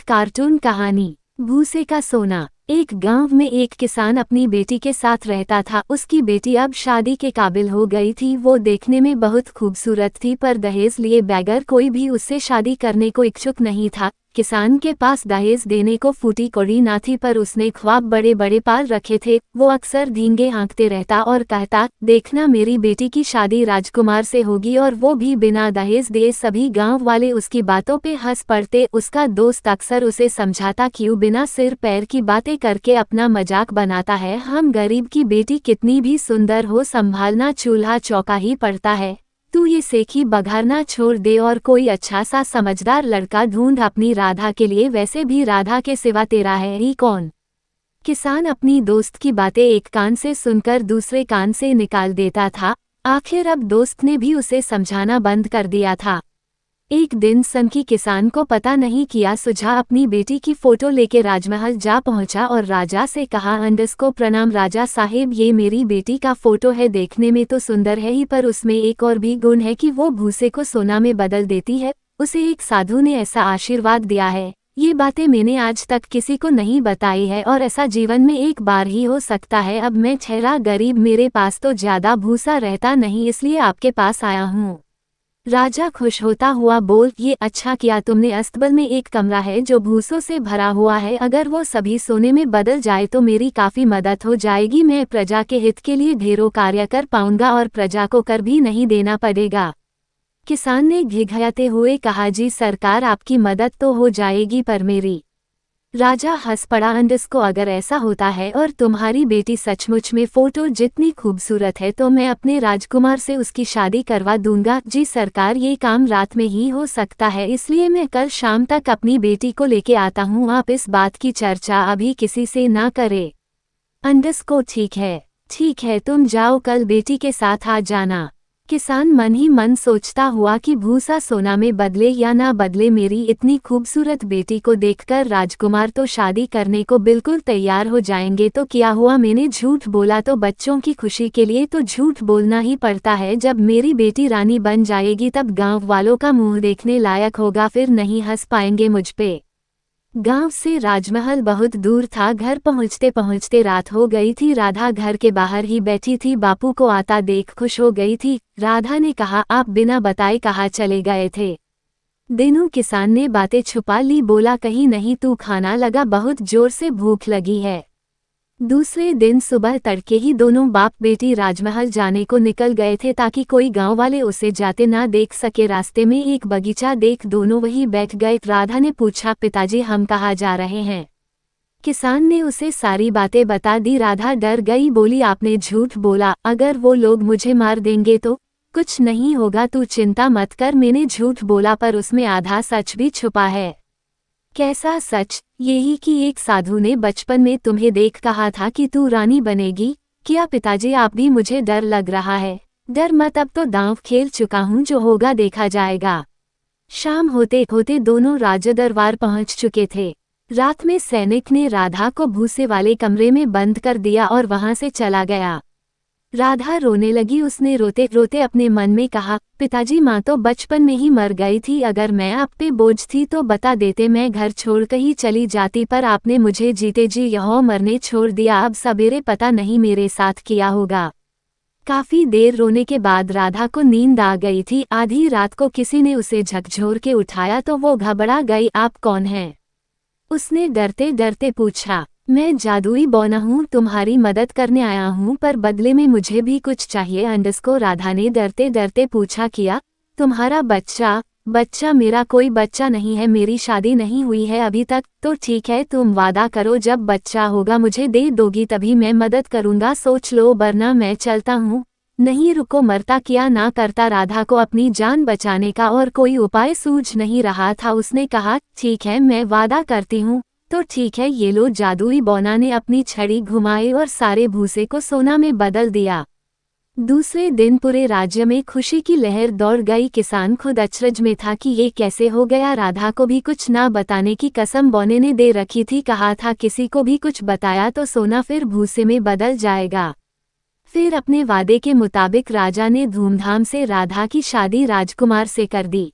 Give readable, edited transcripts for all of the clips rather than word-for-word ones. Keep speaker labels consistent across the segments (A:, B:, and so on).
A: Cartoon कहानी भूसे का सोना। एक गांव में एक किसान अपनी बेटी के साथ रहता था। उसकी बेटी अब शादी के काबिल हो गई थी। वो देखने में बहुत खूबसूरत थी, पर दहेज लिए बगैर कोई भी उससे शादी करने को इच्छुक नहीं था। किसान के पास दहेज देने को फूटी कौड़ी ना थी, पर उसने ख्वाब बड़े बड़े पाल रखे थे। वो अक्सर धींगे हाँकते रहता और कहता, देखना मेरी बेटी की शादी राजकुमार से होगी, और वो भी बिना दहेज दिए। सभी गांव वाले उसकी बातों पे हंस पड़ते। उसका दोस्त अक्सर उसे समझाता, क्यों बिना सिर पैर की बातें करके अपना मजाक बनाता है। हम गरीब की बेटी कितनी भी सुंदर हो, संभालना चूल्हा चौका ही पड़ता है। तू ये सेखी बघारना छोड़ दे और कोई अच्छा सा समझदार लड़का ढूंढ अपनी राधा के लिए। वैसे भी राधा के सिवा तेरा है ही कौन। किसान अपनी दोस्त की बातें एक कान से सुनकर दूसरे कान से निकाल देता था। आखिर अब दोस्त ने भी उसे समझाना बंद कर दिया था। एक दिन सनकी किसान को पता नहीं किया सुझा अपनी बेटी की फोटो लेके राजमहल जा पहुंचा और राजा से कहा, अंडस को प्रणाम राजा साहेब, ये मेरी बेटी का फोटो है। देखने में तो सुंदर है ही, पर उसमें एक और भी गुण है कि वो भूसे को सोना में बदल देती है। उसे एक साधु ने ऐसा आशीर्वाद दिया है। ये बातें मैंने आज तक किसी को नहीं बताई है, और ऐसा जीवन में एक बार ही हो सकता है। अब मैं ठहरा गरीब, मेरे पास तो ज्यादा भूसा रहता नहीं, इसलिए आपके पास आया हूँ। राजा खुश होता हुआ बोल, ये अच्छा किया तुमने। अस्तबल में एक कमरा है जो भूसों से भरा हुआ है। अगर वो सभी सोने में बदल जाए तो मेरी काफी मदद हो जाएगी। मैं प्रजा के हित के लिए ढेरों कार्य कर पाऊंगा और प्रजा को कर भी नहीं देना पड़ेगा। किसान ने घिघियाते हुए कहा, जी सरकार, आपकी मदद तो हो जाएगी, पर मेरी। राजा हंस पड़ा, अंडस को अगर ऐसा होता है और तुम्हारी बेटी सचमुच में फोटो जितनी खूबसूरत है तो मैं अपने राजकुमार से उसकी शादी करवा दूंगा। जी सरकार, ये काम रात में ही हो सकता है, इसलिए मैं कल शाम तक अपनी बेटी को लेके आता हूँ। आप इस बात की चर्चा अभी किसी से ना करे। अंडस को ठीक है, तुम जाओ, कल बेटी के साथ आ जाना। किसान मन ही मन सोचता हुआ कि भूसा सोना में बदले या ना बदले, मेरी इतनी खूबसूरत बेटी को देखकर राजकुमार तो शादी करने को बिल्कुल तैयार हो जाएंगे। तो क्या हुआ, मैंने झूठ बोला तो बच्चों की खुशी के लिए तो झूठ बोलना ही पड़ता है। जब मेरी बेटी रानी बन जाएगी तब गांव वालों का मुंह देखने लायक होगा, फिर नहीं हंस पाएंगे मुझ पे। गांव से राजमहल बहुत दूर था। घर पहुंचते पहुंचते रात हो गई थी। राधा घर के बाहर ही बैठी थी। बापू को आता देख खुश हो गई थी। राधा ने कहा, आप बिना बताए कहाँ चले गए थे। दिनू किसान ने बातें छुपा ली, बोला, कहीं नहीं, तू खाना लगा, बहुत जोर से भूख लगी है। दूसरे दिन सुबह तड़के ही दोनों बाप बेटी राजमहल जाने को निकल गए थे, ताकि कोई गांव वाले उसे जाते ना देख सके। रास्ते में एक बगीचा देख दोनों वहीं बैठ गए। राधा ने पूछा, पिताजी हम कहाँ जा रहे हैं। किसान ने उसे सारी बातें बता दी। राधा डर गई, बोली, आपने झूठ बोला, अगर वो लोग मुझे मार देंगे तो। कुछ नहीं होगा, तू चिंता मत कर, मैंने झूठ बोला पर उसमें आधा सच भी छुपा है। कैसा सच। यही कि एक साधु ने बचपन में तुम्हें देख कहा था कि तू रानी बनेगी। क्या पिताजी, आप भी मुझे डर लग रहा है। डर मत, अब तो खेल चुका हूँ, जो होगा देखा जाएगा। शाम होते होते दोनों राजदरबार पहुंच चुके थे। रात में सैनिक ने राधा को भूसे वाले कमरे में बंद कर दिया और वहां से चला गया। राधा रोने लगी। उसने रोते रोते अपने मन में कहा, पिताजी, माँ तो बचपन में ही मर गई थी। अगर मैं आप पे बोझ थी तो बता देते, मैं घर छोड़कर ही चली जाती, पर आपने मुझे जीते जी यहाँ मरने छोड़ दिया। अब सवेरे पता नहीं मेरे साथ किया होगा। काफी देर रोने के बाद राधा को नींद आ गई थी। आधी रात को किसी ने उसे झकझोर के उठाया तो वो घबरा गई। आप कौन हैं? उसने डरते डरते पूछा। मैं जादुई बौना हूँ, तुम्हारी मदद करने आया हूँ, पर बदले में मुझे भी कुछ चाहिए। अंडस को राधा ने डरते डरते पूछा, किया तुम्हारा बच्चा मेरा कोई बच्चा नहीं है, मेरी शादी नहीं हुई है अभी तक। तो ठीक है, तुम वादा करो जब बच्चा होगा मुझे दे दोगी, तभी मैं मदद करूंगा। सोच लो, वरना मैं चलता हूँ। नहीं रुको, मरता क्या ना करता। राधा को अपनी जान बचाने का और कोई उपाय सूझ नहीं रहा था। उसने कहा, ठीक है, मैं वादा करती हूँ। तो ठीक है, ये लो। जादुई बौना ने अपनी छड़ी घुमाई और सारे भूसे को सोना में बदल दिया। दूसरे दिन पूरे राज्य में खुशी की लहर दौड़ गई। किसान खुद अचरज में था कि ये कैसे हो गया। राधा को भी कुछ ना बताने की कसम बौने ने दे रखी थी। कहा था, किसी को भी कुछ बताया तो सोना फिर भूसे में बदल जाएगा। फिर अपने वादे के मुताबिक राजा ने धूमधाम से राधा की शादी राजकुमार से कर दी।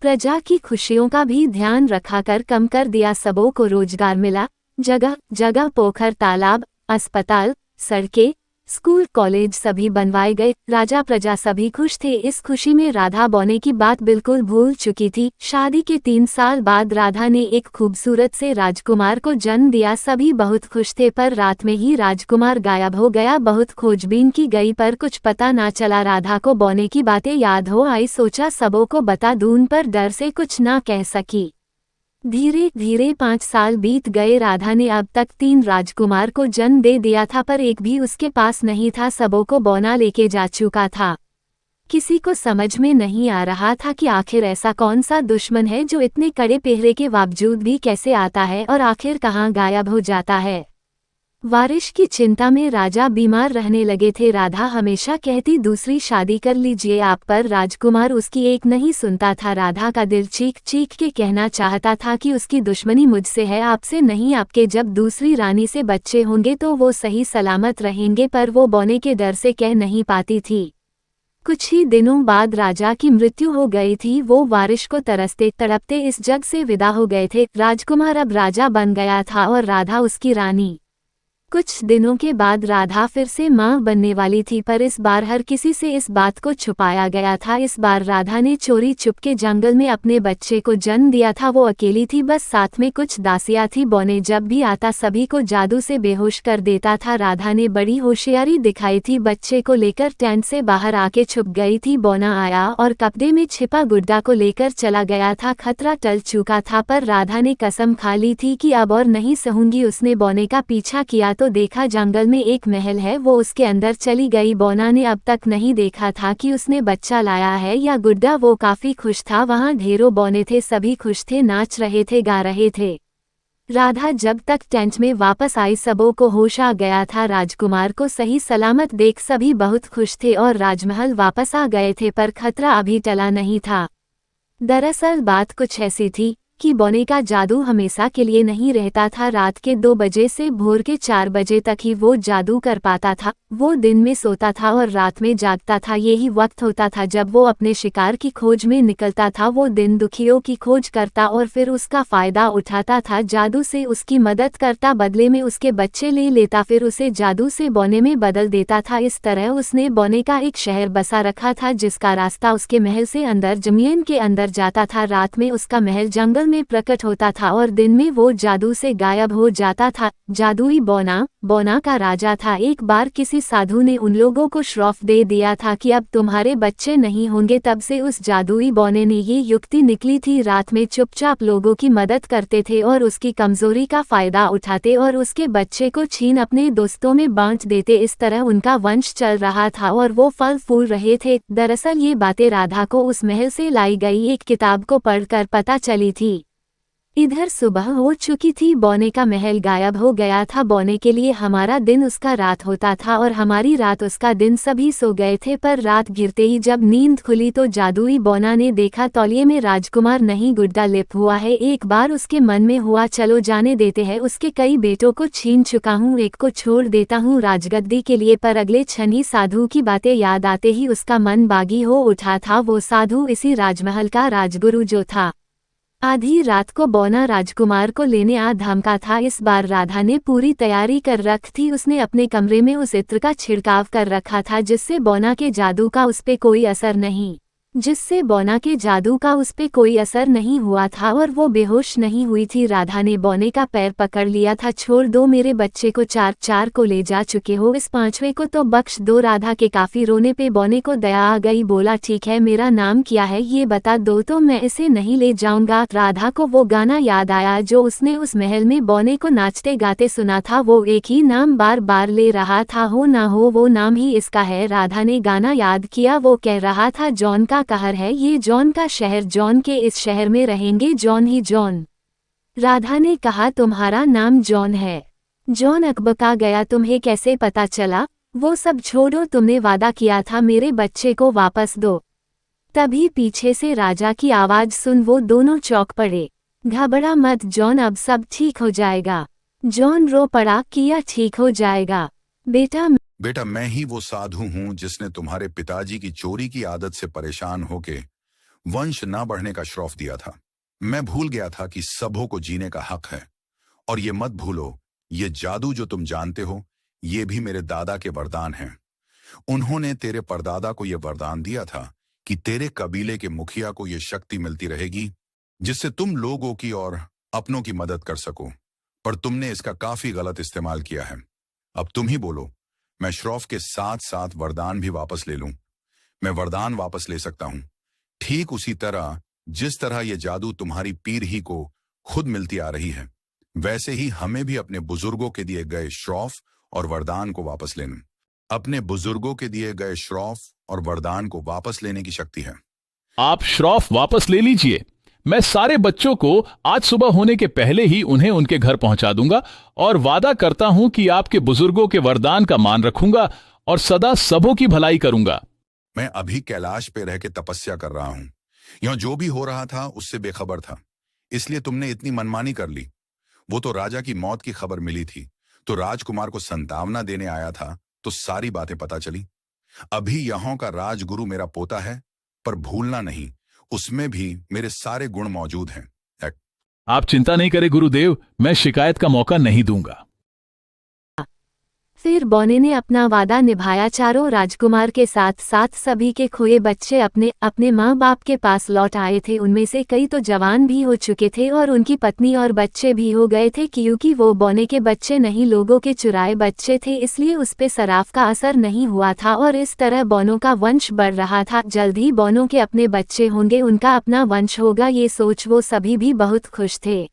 A: प्रजा की खुशियों का भी ध्यान रखा कर कम कर दिया। सबों को रोजगार मिला, जगह जगह पोखर तालाब, अस्पताल, सड़कें, स्कूल कॉलेज सभी बनवाए गए। राजा प्रजा सभी खुश थे। इस खुशी में राधा बौने की बात बिल्कुल भूल चुकी थी। शादी के 3 साल बाद राधा ने एक खूबसूरत से राजकुमार को जन्म दिया। सभी बहुत खुश थे, पर रात में ही राजकुमार गायब हो गया। बहुत खोजबीन की गई पर कुछ पता ना चला। राधा को बौने की बातें याद हो आई, सोचा सबों को बता दूं, पर डर से कुछ ना कह सकी। धीरे धीरे 5 साल बीत गए। राधा ने अब तक 3 राजकुमार को जन्म दे दिया था, पर एक भी उसके पास नहीं था। सबों को बौना लेके जा चुका था। किसी को समझ में नहीं आ रहा था कि आखिर ऐसा कौन सा दुश्मन है जो इतने कड़े पहरे के बावजूद भी कैसे आता है और आखिर कहाँ गायब हो जाता है। वारिश की चिंता में राजा बीमार रहने लगे थे। राधा हमेशा कहती दूसरी शादी कर लीजिए आप, पर राजकुमार उसकी एक नहीं सुनता था। राधा का दिल चीख चीख के कहना चाहता था कि उसकी दुश्मनी मुझसे है, आपसे नहीं। आपके जब दूसरी रानी से बच्चे होंगे तो वो सही सलामत रहेंगे, पर वो बौने के डर से कह नहीं पाती थी। कुछ ही दिनों बाद राजा की मृत्यु हो गई थी। वो वारिश को तरसते तड़पते इस जग से विदा हो गए थे। राजकुमार अब राजा बन गया था और राधा उसकी रानी। कुछ दिनों के बाद राधा फिर से मां बनने वाली थी, पर इस बार हर किसी से इस बात को छुपाया गया था। इस बार राधा ने चोरी चुपके जंगल में अपने बच्चे को जन्म दिया था। वो अकेली थी, बस साथ में कुछ दासियां थी। बौने जब भी आता सभी को जादू से बेहोश कर देता था। राधा ने बड़ी होशियारी दिखाई थी, बच्चे को लेकर टेंट से बाहर आके छुप गई थी। बौना आया और कपड़े में छिपा गुड्डा को लेकर चला गया था। खतरा टल चुका था, पर राधा ने कसम खा ली थी कि अब और नहीं सहूंगी। उसने बौने का पीछा किया तो देखा जंगल में एक महल है। वो उसके अंदर चली गई। बौना ने अब तक नहीं देखा था कि उसने बच्चा लाया है या गुड्डा। वो काफी खुश था। वहां ढेरों बौने थे, सभी खुश थे, नाच रहे थे, गा रहे थे। राधा जब तक टेंट में वापस आई सबों को होश आ गया था। राजकुमार को सही सलामत देख सभी बहुत खुश थे और राजमहल वापस आ गए थे, पर खतरा अभी टला नहीं था। दरअसल बात कुछ ऐसी थी कि बौने का जादू हमेशा के लिए नहीं रहता था। रात के 2 बजे से भोर के 4 बजे तक ही वो जादू कर पाता था। वो दिन में सोता था और रात में जागता था। यही वक्त होता था जब वो अपने शिकार की खोज में निकलता था। वो दिन दुखियों की खोज करता और फिर उसका फायदा उठाता था। जादू से उसकी मदद करता, बदले में उसके बच्चे ले लेता, फिर उसे जादू से बौने में बदल देता था। इस तरह उसने बौने का एक शहर बसा रखा था, जिसका रास्ता उसके महल से अंदर जमीन के अंदर जाता था। रात में उसका महल जंगल में प्रकट होता था और दिन में वो जादू से गायब हो जाता था। जादुई बौना बौना का राजा था। एक बार किसी साधु ने उन लोगों को श्राप दे दिया था कि अब तुम्हारे बच्चे नहीं होंगे। तब से उस जादुई बौने ने ये युक्ति निकली थी, रात में चुपचाप लोगों की मदद करते थे और उसकी कमजोरी का फायदा उठाते और उसके बच्चे को छीन अपने दोस्तों में बांट देते। इस तरह उनका वंश चल रहा था और वो फल फूल रहे थे। दरअसल ये बातें राधा को उस महल से लाई गई एक किताब को पढ़कर पता चली थी। इधर सुबह हो चुकी थी, बौने का महल गायब हो गया था। बौने के लिए हमारा दिन उसका रात होता था और हमारी रात उसका दिन। सभी सो गए थे, पर रात घिरते ही जब नींद खुली तो जादुई बौना ने देखा तौलिए में राजकुमार नहीं गुड्डा लिप हुआ है। एक बार उसके मन में हुआ चलो जाने देते हैं, उसके कई बेटों को छीन चुका हूँ, एक को छोड़ देता हूँ राजगद्दी के लिए। पर अगले क्षण ही साधु की बातें याद आते ही उसका मन बागी हो उठा था। वो साधु इसी राजमहल का राजगुरु जो था। आधी रात को बौना राजकुमार को लेने आ धमका था। इस बार राधा ने पूरी तैयारी कर रख थी। उसने अपने कमरे में उस इत्र का छिड़काव कर रखा था, जिससे बौना के जादू का उस पे कोई असर नहीं हुआ था और वो बेहोश नहीं हुई थी। राधा ने बौने का पैर पकड़ लिया था। छोड़ दो, मेरे बच्चे को 4 को ले जा चुके हो, इस 5वें को तो बख्श दो। राधा के काफी रोने पे बौने को दया आ गई। बोला ठीक है, मेरा नाम क्या है ये बता दो तो मैं इसे नहीं ले जाऊंगा। राधा को वो गाना याद आया जो उसने उस महल में बौने को नाचते गाते सुना था। वो एक ही नाम बार बार ले रहा था, हो ना हो वो नाम ही इसका है। राधा ने गाना याद किया। वो कह रहा था जॉन का कहर है ये, जॉन का शहर, जॉन के इस शहर में रहेंगे जॉन ही जॉन। राधा ने कहा तुम्हारा नाम जॉन है? जॉन अकबका गया, तुम्हें कैसे पता चला? वो सब छोड़ो, तुमने वादा किया था मेरे बच्चे को वापस दो। तभी पीछे से राजा की आवाज सुन वो दोनों चौंक पड़े। घबरा मत जॉन, अब सब ठीक हो जाएगा। जॉन रो पड़ा, किया ठीक हो जाएगा
B: बेटा मैं ही वो साधु हूँ जिसने तुम्हारे पिताजी की चोरी की आदत से परेशान होके वंश ना बढ़ने का श्राप दिया था। मैं भूल गया था कि सबों को जीने का हक है। और ये मत भूलो, ये जादू जो तुम जानते हो, ये भी मेरे दादा के वरदान हैं। उन्होंने तेरे परदादा को यह वरदान दिया था कि तेरे कबीले के मुखिया को यह शक्ति मिलती रहेगी जिससे तुम लोगों की और अपनों की मदद कर सको। पर तुमने इसका काफी गलत इस्तेमाल किया है। अब तुम ही बोलो, मैं श्राप के साथ साथ वरदान भी वापस ले लूं? मैं वरदान वापस ले सकता हूं, ठीक उसी तरह जिस तरह यह जादू तुम्हारी पीर ही को खुद मिलती आ रही है, वैसे ही हमें भी अपने बुजुर्गों के दिए गए श्राप और वरदान को वापस लेना। अपने बुजुर्गों के दिए गए श्राप और वरदान को वापस लेने की शक्ति है।
C: आप श्राप वापस ले लीजिए। मैं सारे बच्चों को आज सुबह होने के पहले ही उन्हें उनके घर पहुंचा दूंगा और वादा करता हूं कि आपके बुजुर्गों के वरदान का मान रखूंगा और सदा सबों की भलाई करूंगा।
B: मैं अभी कैलाश पे रह के तपस्या कर रहा हूं। यहां जो भी हो रहा था उससे बेखबर था, इसलिए तुमने इतनी मनमानी कर ली। वो तो राजा की मौत की खबर मिली थी तो राजकुमार को संतावना देने आया था, तो सारी बातें पता चली। अभी यहां का राजगुरु मेरा पोता है, पर भूलना नहीं, उसमें भी मेरे सारे गुण मौजूद हैं।
C: आप चिंता नहीं करें गुरुदेव, मैं शिकायत का मौका नहीं दूंगा।
A: फिर बौने ने अपना वादा निभाया। चारों राजकुमार के साथ साथ सभी के खोए बच्चे अपने अपने माँ बाप के पास लौट आए थे। उनमें से कई तो जवान भी हो चुके थे और उनकी पत्नी और बच्चे भी हो गए थे, क्योंकि वो बौने के बच्चे नहीं, लोगों के चुराए बच्चे थे, इसलिए उस पे सराफ का असर नहीं हुआ था और इस तरह बौनों का वंश बढ़ रहा था। जल्द ही बौनों के अपने बच्चे होंगे, उनका अपना वंश होगा, ये सोच वो सभी भी बहुत खुश थे।